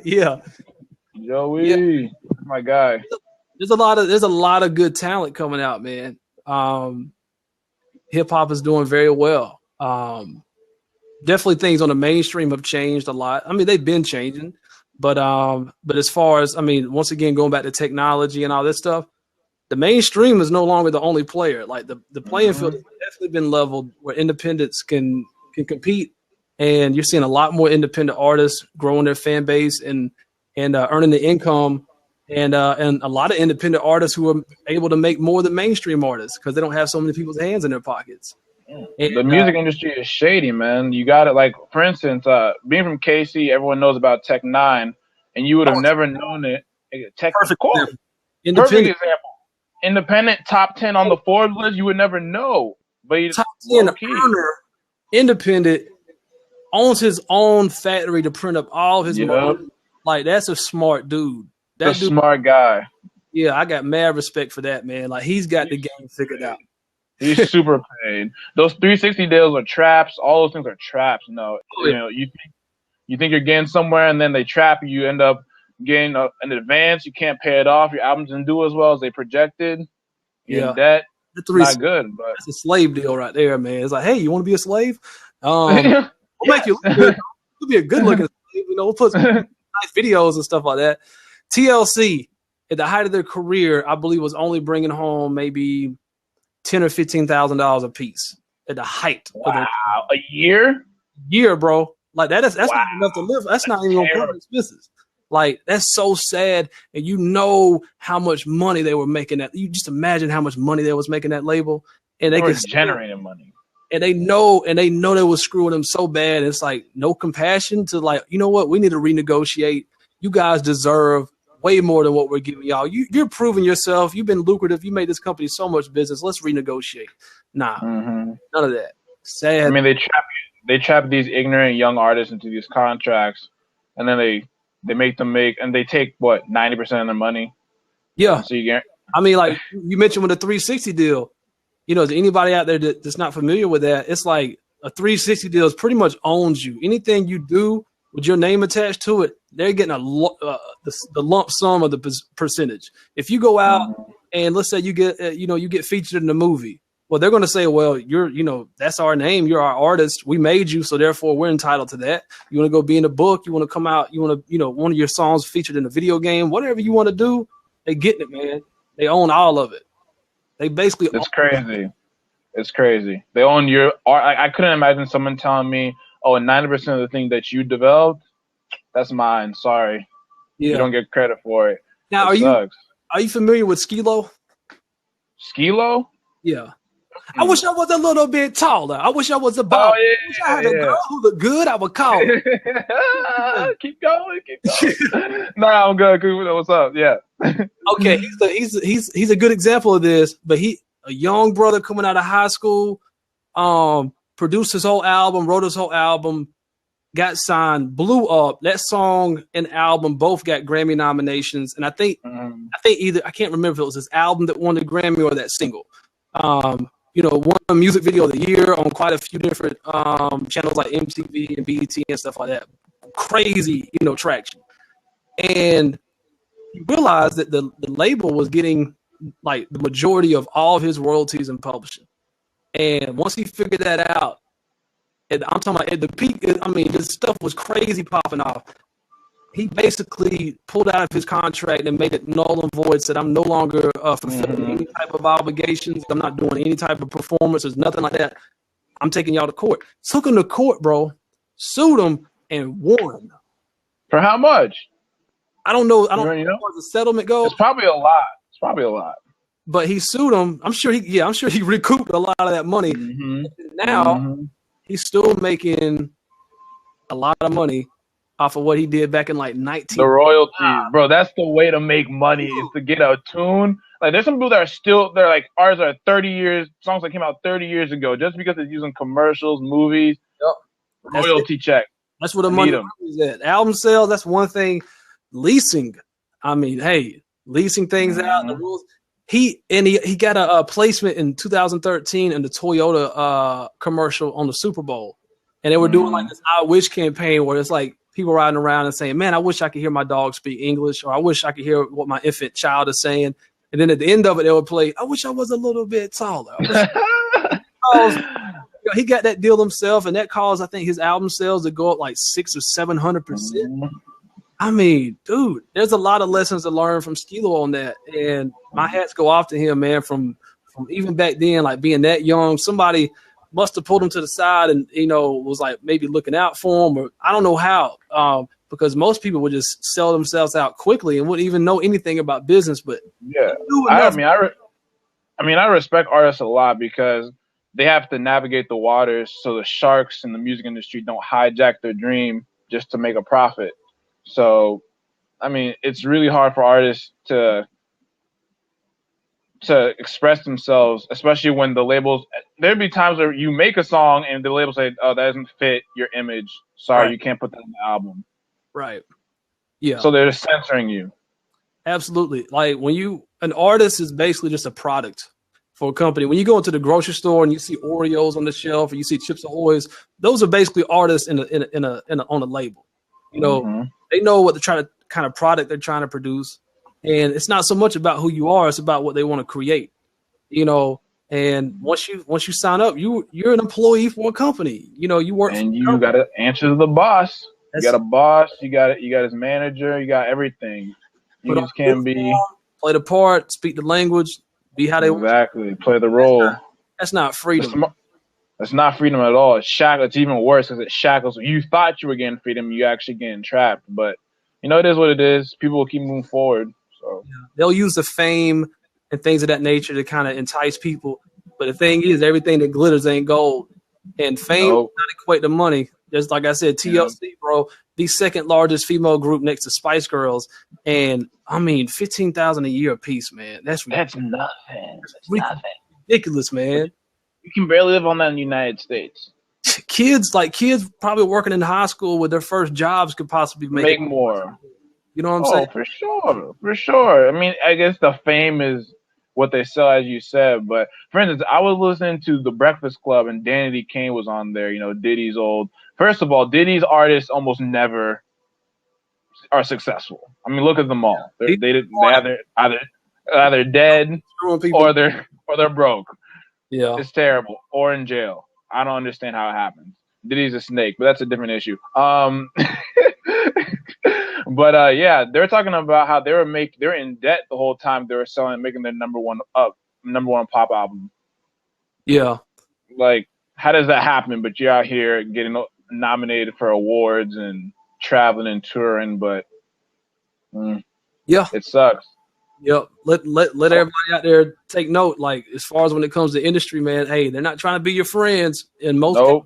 Yeah. Joey, my guy. There's a lot of good talent coming out, man. Hip hop is doing very well. Definitely things on the mainstream have changed a lot. I mean, they've been changing, but as far as, I mean, once again, going back to technology and all this stuff, the mainstream is no longer the only player. Like the playing field has definitely been leveled where independents can compete, and you're seeing a lot more independent artists growing their fan base and earning the income, and a lot of independent artists who are able to make more than mainstream artists because they don't have so many people's hands in their pockets. The music industry is shady, man. You got it. Like, for instance, being from KC, everyone knows about Tech Nine, and you would have never known it. Tech, Perfect example. Independent. Perfect example. Independent top 10 on the Forbes list, you would never know. But he's top 10 earner, independent, owns his own factory to print up all his money. Like, that's a smart dude. That's a smart guy. Yeah, I got mad respect for that, man. Like, he's got the game figured out. He's super paid. Those 360 deals are traps. All those things are traps. You know, you think you're getting somewhere, and then they trap you. You end up getting an advance. You can't pay it off. Your album doesn't do as well as they projected. You're in debt. It's not good. But it's a slave deal right there, man. It's like, hey, you want to be a slave? We'll make you look good. You'll be a good looking slave. You know, we'll put some nice videos and stuff like that. TLC, at the height of their career, I believe was only bringing home maybe $10,000 or $15,000 a piece at the height. Wow, a year, bro. Like that's not enough to live. That's not even gonna cover expenses. Like, that's so sad. And you know how much money they were making that. You just imagine how much money they was making that label, and they were could generating money. And they know they was screwing them so bad. It's like no compassion to, like, you know what? We need to renegotiate. You guys deserve way more than what we're giving y'all. You're proving yourself. You've been lucrative. You made this company so much business. Let's renegotiate. Nah, none of that. Sad. I mean, they trap these ignorant young artists into these contracts, and then they make them and they take what, 90% of their money. Yeah. So you I mean, like you mentioned with the 360 deal, you know, is anybody out there that's not familiar with that? It's like a 360 deal pretty much owns you. Anything you do with your name attached to it, they're getting the lump sum of the percentage. If you go out and let's say you get featured in the movie, well, they're going to say, well, that's our name. You're our artist. We made you. So therefore we're entitled to that. You want to go be in a book. You want to come out. You want to, one of your songs featured in a video game, whatever you want to do, they getting it, man. They own all of it. They basically. It's crazy. It's crazy. They own your art. I couldn't imagine someone telling me, oh, 90% of the thing that you developed, that's mine. Sorry. Yeah. You don't get credit for it. Now, are you familiar with Skee-Lo? Skee-Lo? Yeah. I wish I was a little bit taller. I wish I was a ball. I wish I had a girl who looked good. I would call her. Keep going. No, I'm good. What's up? Yeah. Okay, he's a good example of this. But a young brother coming out of high school, produced his whole album, wrote his whole album, got signed, blew up. That song and album both got Grammy nominations, and I think either, I can't remember if it was his album that won the Grammy or that single. Won music video of the year on quite a few different channels like MTV and BET and stuff like that. Crazy, traction. And he realized that the label was getting like the majority of all of his royalties and publishing. And once he figured that out, I'm talking about at the peak, I mean, this stuff was crazy popping off. He basically pulled out of his contract and made it null and void, said, I'm no longer fulfilling any type of obligations. I'm not doing any type of performances, nothing like that. I'm taking y'all to court. Took him to court, bro. Sued him and won. For how much? I don't know. I don't know where the settlement goes. It's probably a lot. But he sued him. I'm sure he recouped a lot of that money. Now he's still making a lot of money off of what he did back in like 19. The royalties, bro. That's the way to make money, is to get a tune. Like, there's some people that they're like, ours are 30 years, songs that came out 30 years ago, just because it's using commercials, movies, royalty check. That's where the money is at. Album sales, that's one thing. Leasing, I mean, hey, leasing things out, the rules. He got a placement in 2013 in the Toyota commercial on the Super Bowl. And they were doing like this I Wish campaign where it's like people riding around and saying, man, I wish I could hear my dog speak English, or I wish I could hear what my infant child is saying. And then at the end of it, they would play, I wish I was a little bit taller. He got that deal himself, and that caused, I think, his album sales to go up like 600 or 700%. I mean, dude, there's a lot of lessons to learn from Skee-Lo on that, and my hats go off to him, man. From even back then, like being that young, somebody must have pulled him to the side and was like maybe looking out for him, or I don't know how, because most people would just sell themselves out quickly and wouldn't even know anything about business. But yeah, I respect artists a lot because they have to navigate the waters so the sharks in the music industry don't hijack their dream just to make a profit. So, I mean, it's really hard for artists to express themselves, especially when the labels. There'd be times where you make a song and the label say, "Oh, that doesn't fit your image. Sorry, right. You can't put that on the album." Right. Yeah. So they're just censoring you. Absolutely. Like an artist is basically just a product for a company. When you go into the grocery store and you see Oreos on the shelf, or you see Chips Ahoy's, those are basically artists on a label. They know what kind of product they're trying to produce, and it's not so much about who you are; it's about what they want to create. And once you sign up, you're an employee for a company. You work, and you got to answer to the boss. You got a boss. You got his manager. You got everything. You just can't play the part, speak the language. Be how they exactly play the role. That's not freedom. That's not freedom at all. It's shackles. It's even worse because it shackles. You thought you were getting freedom, you actually getting trapped. But it is what it is. People will keep moving forward. So they'll use the fame and things of that nature to kind of entice people. But the thing is, everything that glitters ain't gold. And fame does not equate to money. Just like I said, TLC, bro, the second largest female group next to Spice Girls, and I mean, $15,000 a year a piece, man. That's nothing. That's nothing. Ridiculous, man. You can barely live on that in the United States. Kids probably working in high school with their first jobs could possibly make more. You know what I'm saying? For sure. I mean, I guess the fame is what they sell, as you said. But for instance, I was listening to The Breakfast Club, and Danny Kane was on there. Diddy's old. First of all, Diddy's artists almost never are successful. I mean, look at them all. They're either dead or they're broke. Yeah, it's terrible. Or in jail. I don't understand how it happens. Diddy's a snake, but that's a different issue. But yeah, they're talking about how they're in debt the whole time they were making their number one pop album. Yeah, like how does that happen? But you're out here getting nominated for awards and traveling and touring, but yeah, it sucks. Yep. Let everybody out there take note. Like as far as when it comes to industry, man, hey, they're not trying to be your friends in most cases.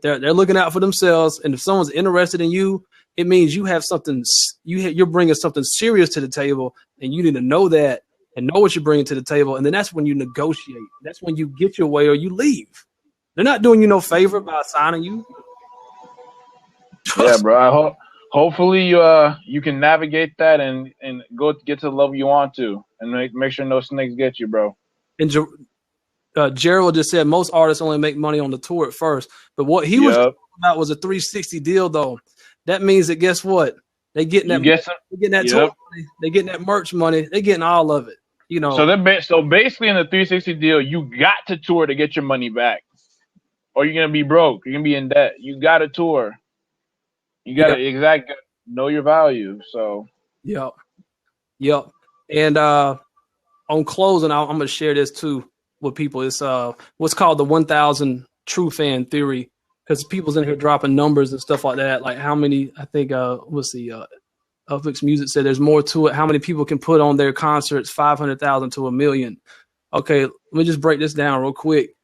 They're looking out for themselves. And if someone's interested in you, it means you have something. You're bringing something serious to the table, and you need to know that and know what you're bringing to the table. And then that's when you negotiate. That's when you get your way or you leave. They're not doing you no favor by signing you. Yeah, bro. Hopefully you can navigate that and go get to the level you want to, and make sure no snakes get you, bro. And Gerald just said most artists only make money on the tour at first, but what he was talking about was a 360 deal, though. That means that guess what? They getting that. They're getting that tour money. They getting that merch money. They getting all of it. So basically in the 360 deal, you got to tour to get your money back, or you're gonna be broke. You're gonna be in debt. You got to tour. You got to know your value. So, yep. And on closing, I'm gonna share this too with people. It's what's called the 1,000 true fan theory, because people's in here dropping numbers and stuff like that. Like how many? I think Upfix Music said there's more to it. How many people can put on their concerts? 500,000 to 1 million. Okay, let me just break this down real quick.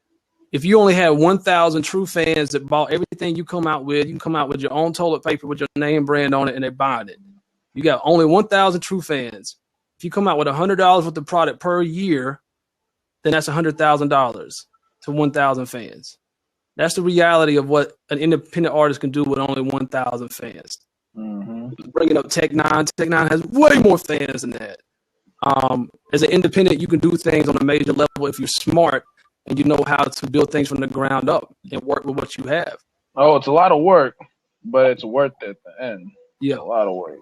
If you only had 1,000 true fans that bought everything you come out with, you can come out with your own toilet paper with your name brand on it, and they're buying it. You got only 1,000 true fans. If you come out with $100 worth of product per year, then that's $100,000 to 1,000 fans. That's the reality of what an independent artist can do with only 1,000 fans. Mm-hmm. Bringing up Tech Nine has way more fans than that. As an independent, you can do things on a major level if you're smart and you know how to build things from the ground up and work with what you have. Oh, it's a lot of work, but it's worth it at the end. Yeah. A lot of work.